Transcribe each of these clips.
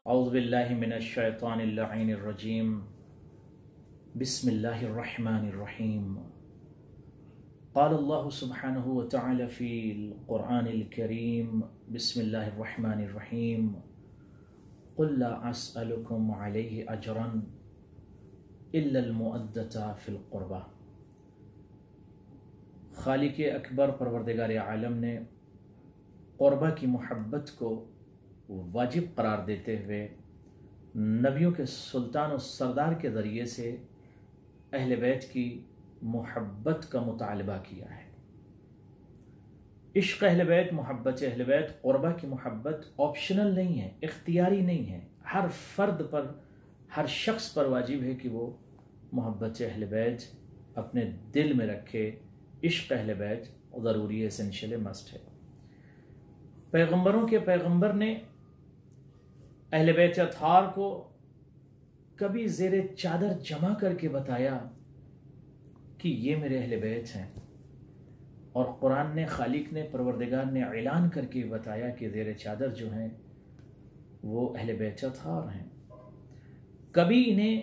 اعوذ باللہ من الشیطان اللعین الرجیم بسم اللہ الرحمن الرحیم قال اللہ سبحانہ وتعالی فی القرآن الکریم بسم اللہ الرحمن الرحیم قل لا اسألکم علیہ اجرا الا المؤدة فی القربہ۔ خالق اکبر پروردگار عالم نے قربہ کی محبت کو واجب قرار دیتے ہوئے نبیوں کے سلطان و سردار کے ذریعے سے اہل بیت کی محبت کا مطالبہ کیا ہے۔ عشق اہل بیت، محبت اہل بیت، قربہ کی محبت آپشنل نہیں ہے، اختیاری نہیں ہے، ہر فرد پر، ہر شخص پر واجب ہے کہ وہ محبت اہل بیت اپنے دل میں رکھے۔ عشق اہل بیت ضروری ہے، اسینشیل مسٹ ہے۔ پیغمبروں کے پیغمبر نے اہل بیت اطہار کو کبھی زیر چادر جمع کر کے بتایا کہ یہ میرے اہل بیت ہیں، اور قرآن نے، خالق نے، پروردگار نے اعلان کر کے بتایا کہ زیر چادر جو ہیں وہ اہل بیت اطہار ہیں۔ کبھی انہیں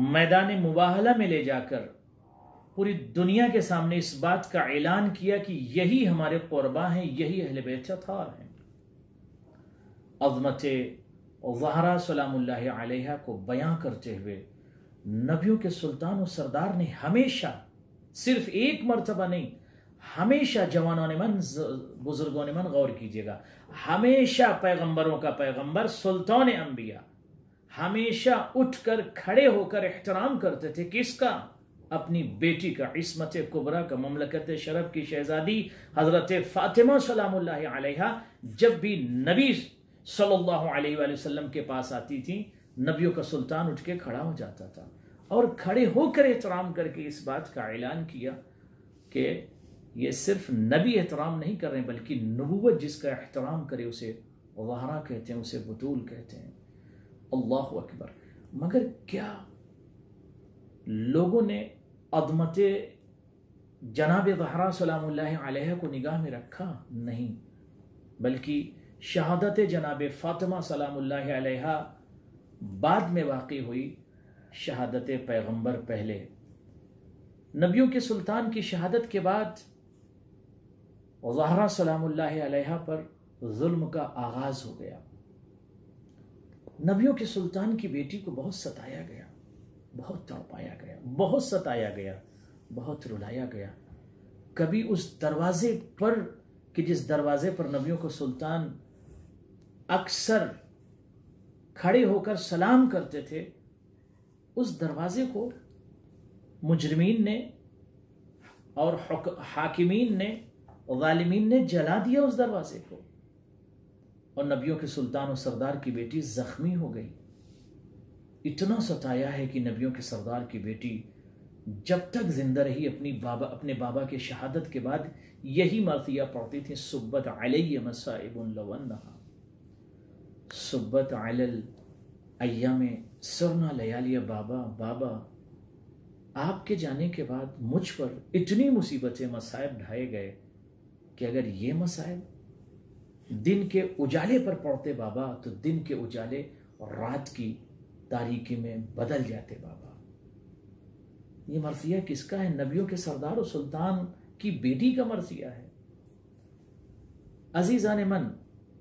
میدان مباہلہ میں لے جا کر پوری دنیا کے سامنے اس بات کا اعلان کیا کہ یہی ہمارے قربا ہیں، یہی اہل بیت اطہار ہیں۔ عظمت زہرا سلام اللہ علیہا کو بیان کرتے ہوئے نبیوں کے سلطان و سردار نے ہمیشہ، صرف ایک مرتبہ نہیں، ہمیشہ، جوانوں نے من، بزرگوں نے من، غور کیجئے گا، ہمیشہ پیغمبروں کا پیغمبر، سلطان انبیاء ہمیشہ اٹھ کر کھڑے ہو کر احترام کرتے تھے۔ کس کا؟ اپنی بیٹی کا، عصمت کبریٰ کا، مملکت شرف کی شہزادی حضرت فاطمہ سلام اللہ علیہا جب بھی نبی صلی اللہ علیہ وآلہ وسلم کے پاس آتی تھی، نبیوں کا سلطان اٹھ کے کھڑا ہو جاتا تھا اور کھڑے ہو کر احترام کر کے اس بات کا اعلان کیا کہ یہ صرف نبی احترام نہیں کر رہے بلکہ نبوت جس کا احترام کرے اسے زہرا کہتے ہیں، اسے بطول کہتے ہیں۔ اللہ اکبر۔ مگر کیا لوگوں نے عظمت جناب زہرا سلام اللہ علیہ کو نگاہ میں رکھا؟ نہیں، بلکہ شہادت جناب فاطمہ سلام اللہ علیہ بعد میں واقع ہوئی، شہادت پیغمبر پہلے۔ نبیوں کے سلطان کی شہادت کے بعد زہرا سلام اللہ علیہ پر ظلم کا آغاز ہو گیا۔ نبیوں کے سلطان کی بیٹی کو بہت ستایا گیا، بہت تڑپایا گیا، بہت ستایا گیا، بہت رلایا گیا۔ کبھی اس دروازے پر کہ جس دروازے پر نبیوں کو سلطان اکثر کھڑے ہو کر سلام کرتے تھے، اس دروازے کو مجرمین نے اور حاکمین نے، ظالمین نے جلا دیا اس دروازے کو، اور نبیوں کے سلطان و سردار کی بیٹی زخمی ہو گئی۔ اتنا ستایا ہے کہ نبیوں کے سردار کی بیٹی جب تک زندہ رہی اپنے بابا کے شہادت کے بعد یہی مرثیہ پڑھتی تھی، صبت علی مصائب لو انہا، صبت علی الایام سرنا لیالی، بابا بابا آپ کے جانے کے بعد مجھ پر اتنی مصیبتیں، مصائب ڈھائے گئے کہ اگر یہ مصائب دن کے اجالے پر پڑتے بابا تو دن کے اجالے اور رات کی تاریکی میں بدل جاتے بابا۔ یہ مرثیہ کس کا ہے؟ نبیوں کے سردار و سلطان کی بیٹی کا مرثیہ ہے۔ عزیزان من،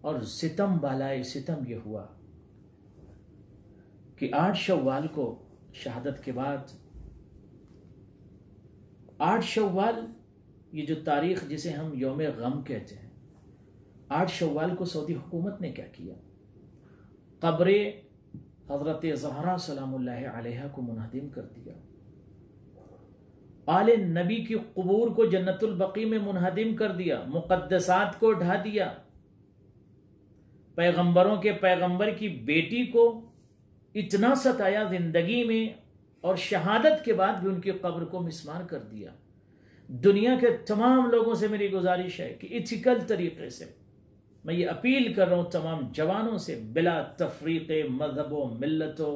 اور ستم بالائے ستم یہ ہوا کہ 8 شوال کو شہادت کے بعد، 8 شوال یہ جو تاریخ جسے ہم یوم غم کہتے ہیں، 8 شوال کو سعودی حکومت نے کیا کیا؟ قبر حضرت زہرا سلام اللہ علیہ کو منہدم کر دیا، آل نبی کی قبور کو جنت البقیع میں منہدم کر دیا، مقدسات کو ڈھا دیا، پیغمبروں کے پیغمبر کی بیٹی کو اتنا ستایا زندگی میں اور شہادت کے بعد بھی ان کی قبر کو مسمار کر دیا۔ دنیا کے تمام لوگوں سے میری گزارش ہے کہ ایتھیکل طریقے سے میں یہ اپیل کر رہا ہوں تمام جوانوں سے، بلا تفریق مذہب و ملت و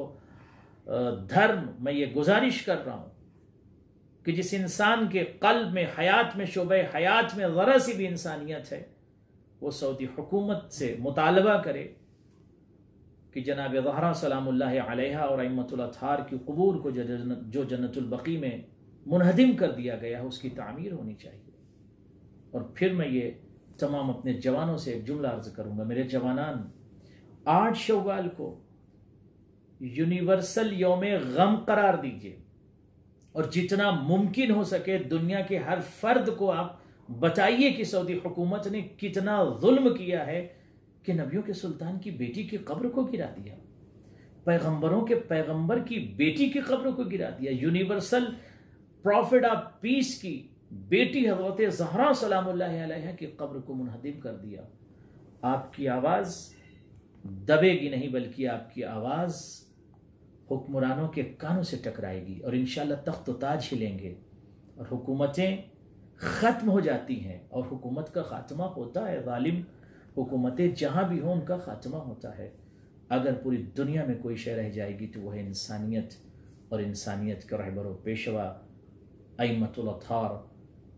دھرم، میں یہ گزارش کر رہا ہوں کہ جس انسان کے قلب میں، حیات میں، شعبہ حیات میں ذرا سی بھی انسانیت ہے، وہ سعودی حکومت سے مطالبہ کرے کہ جناب زہرا سلام اللہ علیہا اور ائمۃ الاطہار کی قبور کو جو جنت البقیع میں منہدم کر دیا گیا ہے اس کی تعمیر ہونی چاہیے۔ اور پھر میں یہ تمام اپنے جوانوں سے ایک جملہ عرض کروں گا، میرے جوانان، 8 شوال کو یونیورسل یوم غم قرار دیجئے، اور جتنا ممکن ہو سکے دنیا کے ہر فرد کو آپ بتائیے کہ سعودی حکومت نے کتنا ظلم کیا ہے کہ نبیوں کے سلطان کی بیٹی کی قبر کو گرا دیا، پیغمبروں کے پیغمبر کی بیٹی کی قبر کو گرا دیا، یونیورسل پروفٹ آف پیس کی بیٹی حضرت زہرا سلام اللہ علیہا کی قبر کو منہدم کر دیا۔ آپ کی آواز دبے گی نہیں، بلکہ آپ کی آواز حکمرانوں کے کانوں سے ٹکرائے گی، اور انشاءاللہ تخت و تاج ہلیں گے، اور حکومتیں ختم ہو جاتی ہیں، اور حکومت کا خاتمہ ہوتا ہے، ظالم حکومتیں جہاں بھی ہوں ان کا خاتمہ ہوتا ہے۔ اگر پوری دنیا میں کوئی شے رہ جائے گی تو وہ ہے انسانیت، اور انسانیت کا رہبر و پیشوا ائمۃ الاطہار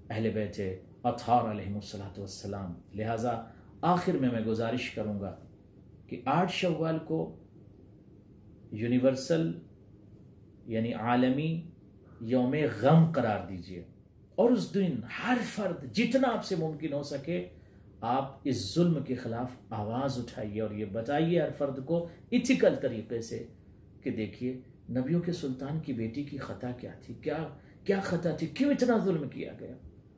اہل بیت اطہار علیہم السلام۔ لہٰذا آخر میں گزارش کروں گا کہ 8 شوال کو یونیورسل یعنی عالمی یوم غم قرار دیجئے، اور اس دن ہر فرد جتنا آپ سے ممکن ہو سکے آپ اس ظلم کے خلاف آواز اٹھائیے، اور یہ بتائیے ہر فرد کو ایتھیکل طریقے سے کہ دیکھیے نبیوں کے سلطان کی بیٹی کی خطا کیا تھی، کیا خطا تھی، کیوں اتنا ظلم کیا گیا،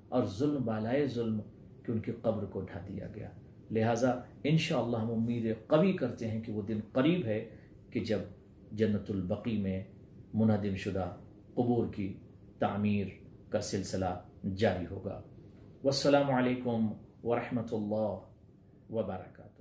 اور ظلم بالائے ظلم کہ ان کی قبر کو ڈھا دیا گیا۔ لہٰذا انشاءاللہ ہم امید قوی کرتے ہیں کہ وہ دن قریب ہے کہ جب جنت البقیع میں منہدم شدہ قبور کی تعمیر کا سلسلہ جاری ہوگا۔ والسلام علیکم ورحمۃ اللہ وبرکاتہ۔